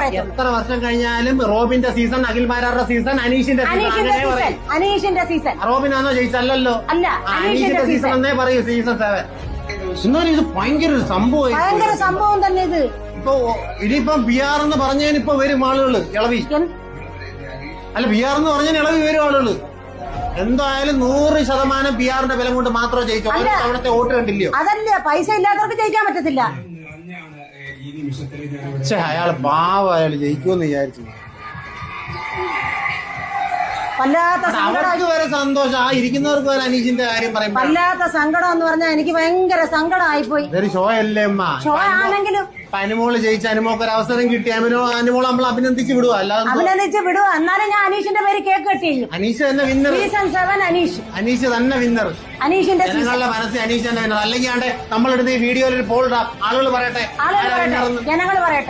പറയത്തുള്ളൂ. എത്ര വർഷം കഴിഞ്ഞാലും റോബിന്റെ സീസൺ, അഖിൽ മാരാറുടെ സീസൺ, അനീഷിന്റെ സീസൺ. റോബിനാണോ ജയിച്ചല്ലോ? അല്ല, അനീഷിന്റെ സീസൺ എന്നേ പറയൂ, സീസൺ 7. എന്നാലും ഇത് ഭയങ്കര ഒരു സംഭവം. ഭയങ്കര സംഭവം തന്നെ ഇത്. ഇപ്പൊ ഇനിയിപ്പം PR എന്ന് പറഞ്ഞതിന് ഇപ്പൊ വരും ആളുകള്, ഇളവി. അല്ല, PR എന്ന് പറഞ്ഞതിന് ഇളവി വരും ആളുകള്. എന്തായാലും 100% PR-ന്റെ ബലം കൊണ്ട് മാത്രമേ ജയിച്ചു. അവിടുത്തെ വോട്ട് കണ്ടില്ലയോ? അതല്ല, പൈസ ഇല്ലാത്തവർക്ക് ജയിക്കാൻ പറ്റത്തില്ല. അയാള് പാവം, അയാള് ജയിക്കുമെന്ന് വിചാരിച്ചു. വല്ലാത്ത അവർക്ക് വരെ സന്തോഷം, ആ ഇരിക്കുന്നവർക്ക് വരെ അനീഷിന്റെ കാര്യം പറയുമ്പോ വല്ലാത്ത സങ്കടം എന്ന് പറഞ്ഞാൽ എനിക്ക് ഭയങ്കര സങ്കടമായിപ്പോയി. ഇതൊരു ഷോ അല്ലേ അമ്മ? ഷോ ആണെങ്കിലും അനുമോള് ജയിച്ച അനുമോക്ക് ഒരു അവസരം കിട്ടി. അനുമോള് നമ്മൾ അഭിനന്ദിച്ച് വിടുക, അല്ലാതെ അഭിനന്ദിച്ച് വിടുക. എന്നാലും ഞാൻ അനീഷിന്റെ പേര് കേക്ക് കട്ട് ചെയ്യും. അനീഷ് തന്നെ വിന്നർ. സീസൺ 7 അനീഷ്. അനീഷ് തന്നെ വിന്നർ. അനീഷിന്റെ ജനങ്ങളുടെ മനസ്സിൽ അനീഷ് തന്നെ വിന്നർ. അല്ലെങ്കിൽ ആണ്ടെ നമ്മളെടുത്ത് ഈ വീഡിയോയിൽ ഒരു പോൾ ഇടാം, ആളുകൾ പറയട്ടെ, ജനങ്ങൾ പറയട്ടെ.